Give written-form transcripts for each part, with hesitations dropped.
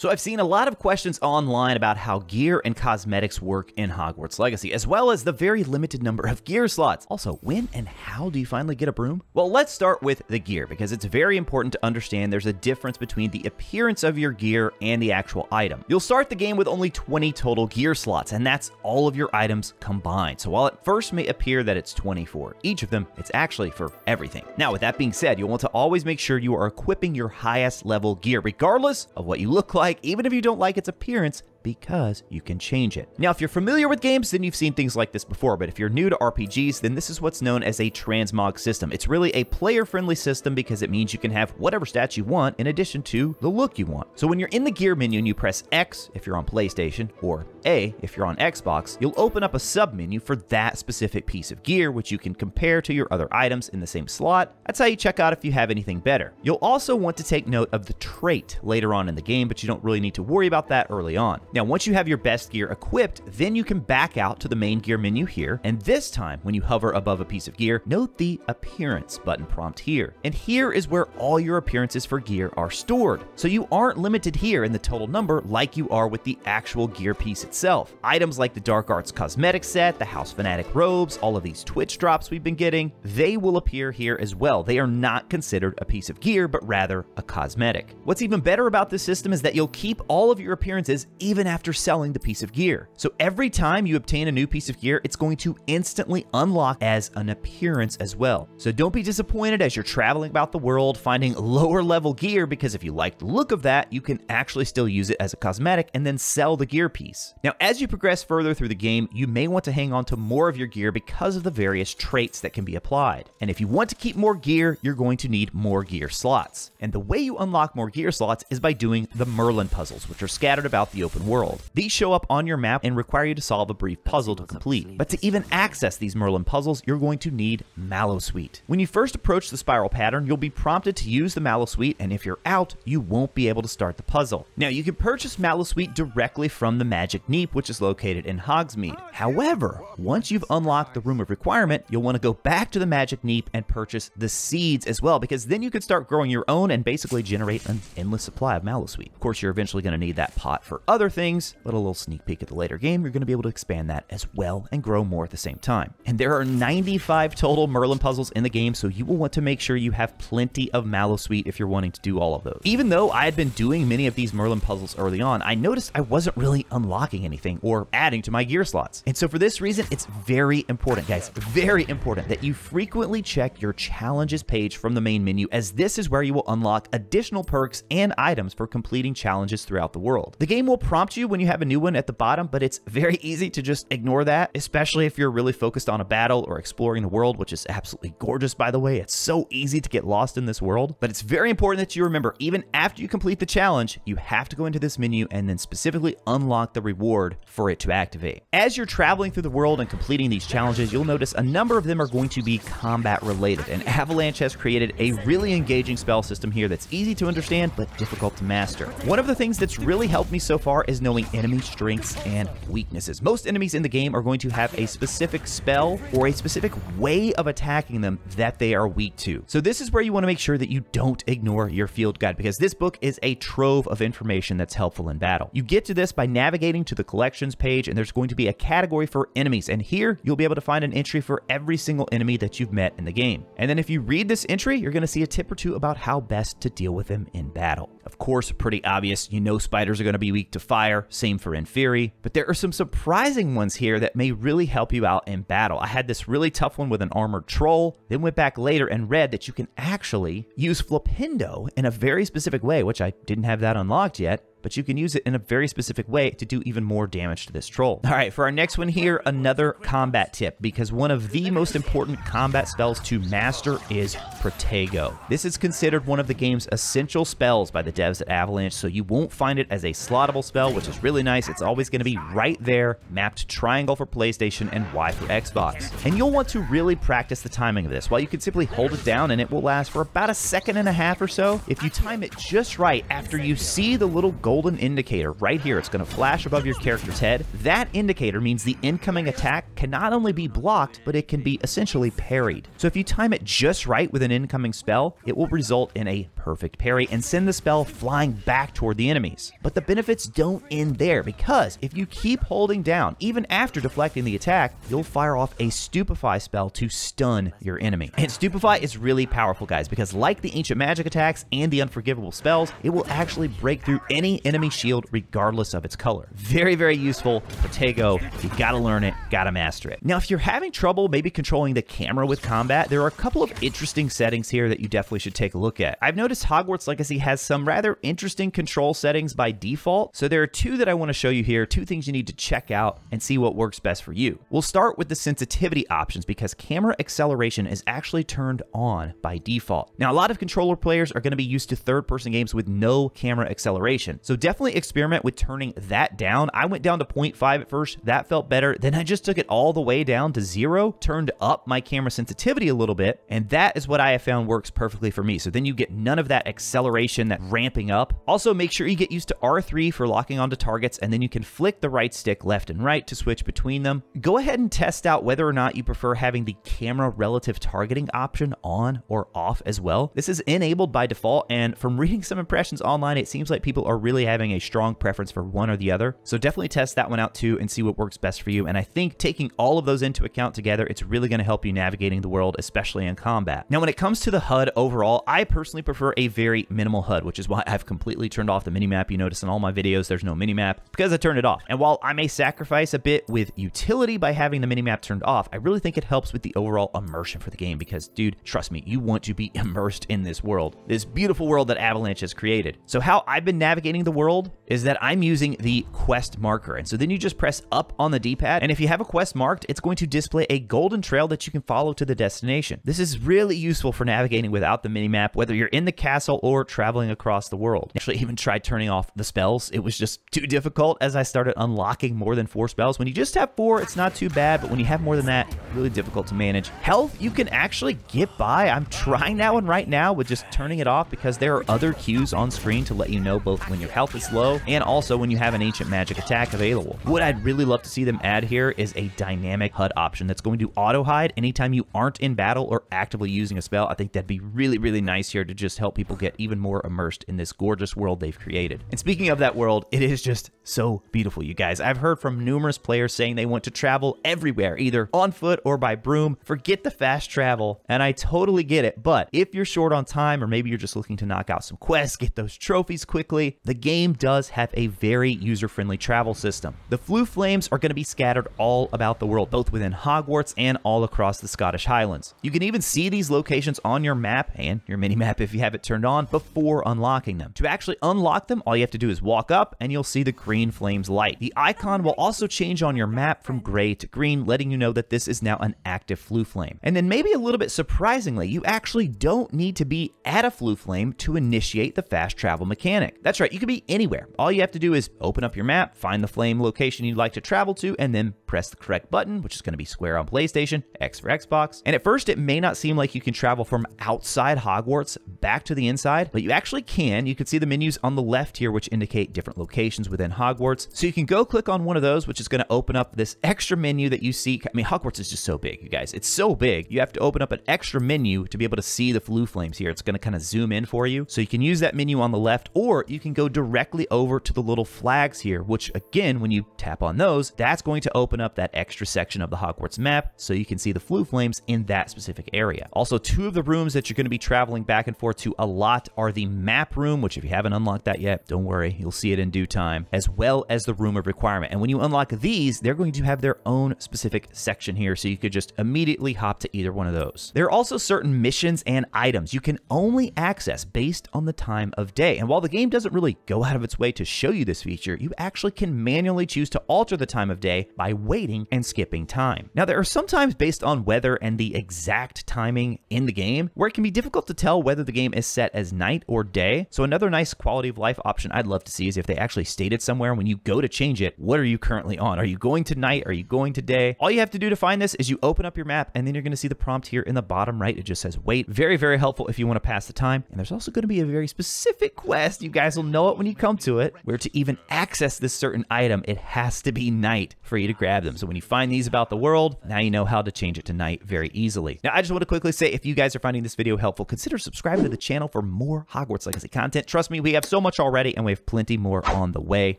So I've seen a lot of questions online about how gear and cosmetics work in Hogwarts Legacy, as well as the very limited number of gear slots. Also, when and how do you finally get a broom? Well, let's start with the gear, because it's very important to understand there's a difference between the appearance of your gear and the actual item. You'll start the game with only 20 total gear slots, and that's all of your items combined. So while it first may appear that it's 24 each of them, it's actually for everything. Now, with that being said, you'll want to always make sure you are equipping your highest level gear, regardless of what you look like, even if you don't like its appearance, because you can change it. Now, if you're familiar with games, then you've seen things like this before, but if you're new to RPGs, then this is what's known as a transmog system. It's really a player-friendly system because it means you can have whatever stats you want in addition to the look you want. So when you're in the gear menu and you press X if you're on PlayStation, or A if you're on Xbox, you'll open up a sub-menu for that specific piece of gear, which you can compare to your other items in the same slot. That's how you check out if you have anything better. You'll also want to take note of the trait later on in the game, but you don't really need to worry about that early on. Now, once you have your best gear equipped, then you can back out to the main gear menu here, and this time, when you hover above a piece of gear, note the Appearance button prompt here. And here is where all your appearances for gear are stored. So you aren't limited here in the total number like you are with the actual gear piece itself. Items like the Dark Arts cosmetic set, the House Fanatic robes, all of these Twitch drops we've been getting, they will appear here as well. They are not considered a piece of gear, but rather a cosmetic. What's even better about this system is that you'll keep all of your appearances even after selling the piece of gear. So every time you obtain a new piece of gear, it's going to instantly unlock as an appearance as well. So don't be disappointed as you're traveling about the world finding lower level gear, because if you like the look of that, you can actually still use it as a cosmetic and then sell the gear piece. Now, as you progress further through the game, you may want to hang on to more of your gear because of the various traits that can be applied. And if you want to keep more gear, you're going to need more gear slots. And the way you unlock more gear slots is by doing the Merlin puzzles, which are scattered about the open world. These show up on your map and require you to solve a brief puzzle to complete. But to even access these Merlin puzzles, you're going to need Mallowsweet. When you first approach the spiral pattern, you'll be prompted to use the Mallowsweet, and if you're out, you won't be able to start the puzzle. Now, you can purchase Mallowsweet directly from the Magic Neep, which is located in Hogsmeade. However, once you've unlocked the Room of Requirement, you'll want to go back to the Magic Neep and purchase the seeds as well, because then you can start growing your own and basically generate an endless supply of Mallowsweet. Of course, you're eventually going to need that pot for other things, but a little sneak peek at the later game, you're going to be able to expand that as well and grow more at the same time. And there are 95 total Merlin puzzles in the game, so you will want to make sure you have plenty of Mallowsweet if you're wanting to do all of those. Even though I had been doing many of these Merlin puzzles early on, I noticed I wasn't really unlocking anything or adding to my gear slots. And so for this reason, it's very important, guys, very important that you frequently check your challenges page from the main menu, as this is where you will unlock additional perks and items for completing challenges throughout the world. The game will prompt you when you have a new one at the bottom, but it's very easy to just ignore that, especially if you're really focused on a battle or exploring the world, which is absolutely gorgeous, by the way. It's so easy to get lost in this world, but it's very important that you remember, even after you complete the challenge, you have to go into this menu and then specifically unlock the reward for it to activate. As you're traveling through the world and completing these challenges, you'll notice a number of them are going to be combat related, and Avalanche has created a really engaging spell system here that's easy to understand but difficult to master. One of the things that's really helped me so far is knowing enemy strengths and weaknesses. Most enemies in the game are going to have a specific spell or a specific way of attacking them that they are weak to. So this is where you want to make sure that you don't ignore your field guide, because this book is a trove of information that's helpful in battle. You get to this by navigating to the collections page, and there's going to be a category for enemies, and here you'll be able to find an entry for every single enemy that you've met in the game. And then if you read this entry, you're going to see a tip or two about how best to deal with them in battle. Of course, pretty obvious, you know spiders are going to be weak to fire, same for Inferi, but there are some surprising ones here that may really help you out in battle. I had this really tough one with an armored troll, then went back later and read that you can actually use Flipendo in a very specific way, which I didn't have that unlocked yet, but you can use it in a very specific way to do even more damage to this troll. All right, for our next one here, another combat tip, because one of the most important combat spells to master is Protego. This is considered one of the game's essential spells by the devs at Avalanche, so you won't find it as a slottable spell, which is really nice. It's always going to be right there, mapped triangle for PlayStation and Y for Xbox. And you'll want to really practice the timing of this. While you can simply hold it down and it will last for about 1.5 seconds or so, if you time it just right after you see the little gold golden indicator right here. It's going to flash above your character's head. That indicator means the incoming attack can not only be blocked, but it can be essentially parried. So if you time it just right with an incoming spell, it will result in a perfect parry and send the spell flying back toward the enemies. But the benefits don't end there, because if you keep holding down, even after deflecting the attack, you'll fire off a Stupefy spell to stun your enemy. And Stupefy is really powerful, guys, because like the ancient magic attacks and the unforgivable spells, it will actually break through any enemy shield regardless of its color. Very, very useful. Protego, you gotta learn it, gotta master it. Now, if you're having trouble maybe controlling the camera with combat, there are a couple of interesting settings here that you definitely should take a look at. I've noticed Hogwarts Legacy has some rather interesting control settings by default, so there are two that I want to show you here, two things you need to check out and see what works best for you. We'll start with the sensitivity options, because camera acceleration is actually turned on by default. Now, a lot of controller players are going to be used to third-person games with no camera acceleration, so definitely experiment with turning that down. I went down to 0.5 at first, that felt better, then I just took it all the way down to 0, turned up my camera sensitivity a little bit, and that is what I have found works perfectly for me. So then you get none of that acceleration, that ramping up. Also, make sure you get used to R3 for locking onto targets, and then you can flick the right stick left and right to switch between them. Go ahead and test out whether or not you prefer having the camera relative targeting option on or off as well. This is enabled by default, and from reading some impressions online, it seems like people are really having a strong preference for one or the other. So definitely test that one out too and see what works best for you. And I think taking all of those into account together, it's really going to help you navigating the world, especially in combat. Now, when it comes to the HUD overall, I personally prefer a very minimal HUD, which is why I've completely turned off the minimap. You notice in all my videos, there's no minimap because I turned it off. And while I may sacrifice a bit with utility by having the minimap turned off, I really think it helps with the overall immersion for the game because, dude, trust me, you want to be immersed in this world, this beautiful world that Avalanche has created. So how I've been navigating the world is that I'm using the quest marker. And so then you just press up on the D-pad, and if you have a quest marked, it's going to display a golden trail that you can follow to the destination. This is really useful for navigating without the minimap, whether you're in the castle or traveling across the world. Actually, even tried turning off the spells. It was just too difficult as I started unlocking more than 4 spells. When you just have 4, it's not too bad, but when you have more than that, really difficult to manage. Health, you can actually get by. I'm trying that one right now with just turning it off because there are other cues on screen to let you know both when your health is low and also when you have an ancient magic attack available. What I'd really love to see them add here is a dynamic HUD option that's going to auto hide anytime you aren't in battle or actively using a spell. I think that'd be really, really nice here to just help people get even more immersed in this gorgeous world they've created. And speaking of that world, it is just so beautiful, you guys. I've heard from numerous players saying they want to travel everywhere, either on foot or by broom. Forget the fast travel, and I totally get it. But if you're short on time, or maybe you're just looking to knock out some quests, get those trophies quickly, the game does have a very user-friendly travel system. The Floo Flames are going to be scattered all about the world, both within Hogwarts and all across the Scottish Highlands. You can even see these locations on your map and your mini-map if you have it turned on before unlocking them. To actually unlock them, all you have to do is walk up and you'll see the green flames light. The icon will also change on your map from gray to green, letting you know that this is now an active Floo Flame. And then maybe a little bit surprisingly, you actually don't need to be at a Floo Flame to initiate the fast travel mechanic. That's right, you can be anywhere. All you have to do is open up your map, find the flame location you'd like to travel to, and then press the correct button, which is going to be square on PlayStation, X for Xbox. And at first, it may not seem like you can travel from outside Hogwarts back to the inside, but you actually can. You can see the menus on the left here, which indicate different locations within Hogwarts. So you can go click on one of those, which is going to open up this extra menu that you see. I mean, Hogwarts is just so big, you guys. It's so big. You have to open up an extra menu to be able to see the Floo Flames here. It's going to kind of zoom in for you. So you can use that menu on the left, or you can go directly over to the little flags here, which again, when you tap on those, that's going to open up that extra section of the Hogwarts map so you can see the Floo Flames in that specific area. Also, 2 of the rooms that you're going to be traveling back and forth to a lot are the map room, which if you haven't unlocked that yet, don't worry, you'll see it in due time, as well as the room of requirement. And when you unlock these, they're going to have their own specific section here, so you could just immediately hop to either one of those. There are also certain missions and items you can only access based on the time of day. And while the game doesn't really go out of its way to show you this feature, you actually can manually choose to alter the time of day by waiting and skipping time. Now, there are some times based on weather and the exact timing in the game where it can be difficult to tell whether the game is set as night or day. So another nice quality of life option I'd love to see is if they actually stated somewhere when you go to change it, what are you currently on? Are you going to night? Are you going to day? All you have to do to find this is you open up your map, and then you're going to see the prompt here in the bottom right. It just says wait. Very, very helpful if you want to pass the time. And there's also going to be a very specific quest. You guys will know it But when you come to it, where to even access this certain item, it has to be night for you to grab them. So when you find these about the world, now you know how to change it to night very easily. Now, I just want to quickly say, if you guys are finding this video helpful, consider subscribing to the channel for more Hogwarts Legacy content. Trust me, we have so much already, and we have plenty more on the way.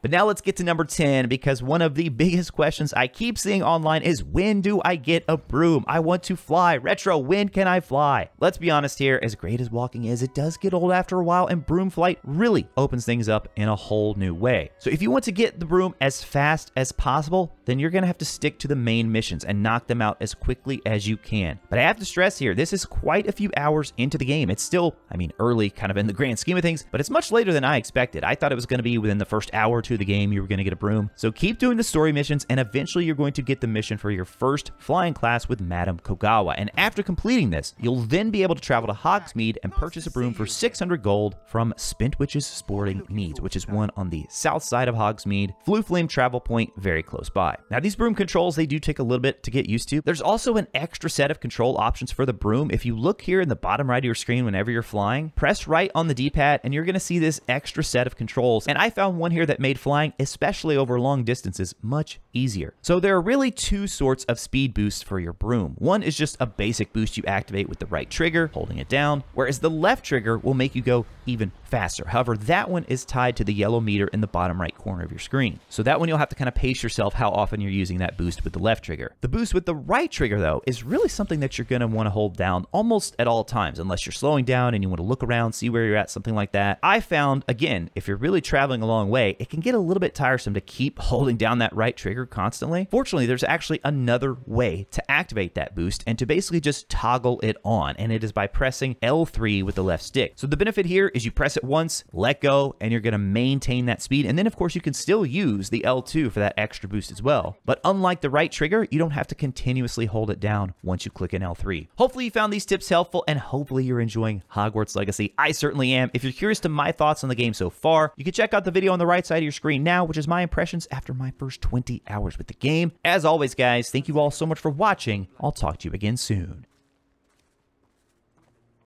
But now let's get to number 10, because one of the biggest questions I keep seeing online is, when do I get a broom? I want to fly. Retro, when can I fly? Let's be honest here, as great as walking is, it does get old after a while, and broom flight really opens things up in a whole new way. So if you want to get the broom as fast as possible, then you're gonna have to stick to the main missions and knock them out as quickly as you can. But I have to stress here, this is quite a few hours into the game. It's still, I mean, early kind of in the grand scheme of things, but it's much later than I expected. I thought it was gonna be within the first hour or two of the game you were gonna get a broom. So keep doing the story missions, and eventually you're going to get the mission for your first flying class with Madame Kogawa. And after completing this, you'll then be able to travel to Hogsmeade and purchase a broom for 600 gold from Spintwitch's Sporting Needs, which is one on the south side of Hogsmeade, Flame travel point very close by. Now, these broom controls, they do take a little bit to get used to. There's also an extra set of control options for the broom. If you look here in the bottom right of your screen whenever you're flying, press right on the D-pad and you're going to see this extra set of controls. And I found one here that made flying, especially over long distances, much easier. So there are really two sorts of speed boosts for your broom. One is just a basic boost you activate with the right trigger, holding it down, whereas the left trigger will make you go even faster. However, that one is tied to the yellow meter in the bottom right corner of your screen. So that one you'll have to kind of pace yourself how often you're using that boost with the left trigger. The boost with the right trigger, though, is really something that you're going to want to hold down almost at all times, unless you're slowing down and you want to look around, see where you're at, something like that. I found, again, if you're really traveling a long way, it can get a little bit tiresome to keep holding down that right trigger constantly. Fortunately, there's actually another way to activate that boost and to basically just toggle it on, and it is by pressing L3 with the left stick. So the benefit here is you press it once, let go, and you're going to maintain that speed. And then, of course, you can still use the L2 for that extra boost as well. But unlike the right trigger, you don't have to continuously hold it down once you click in L3. Hopefully you found these tips helpful, and hopefully you're enjoying Hogwarts Legacy. I certainly am. If you're curious to my thoughts on the game so far, you can check out the video on the right side of your screen now, which is my impressions after my first 20 hours with the game. As always, guys, thank you all so much for watching. I'll talk to you again soon.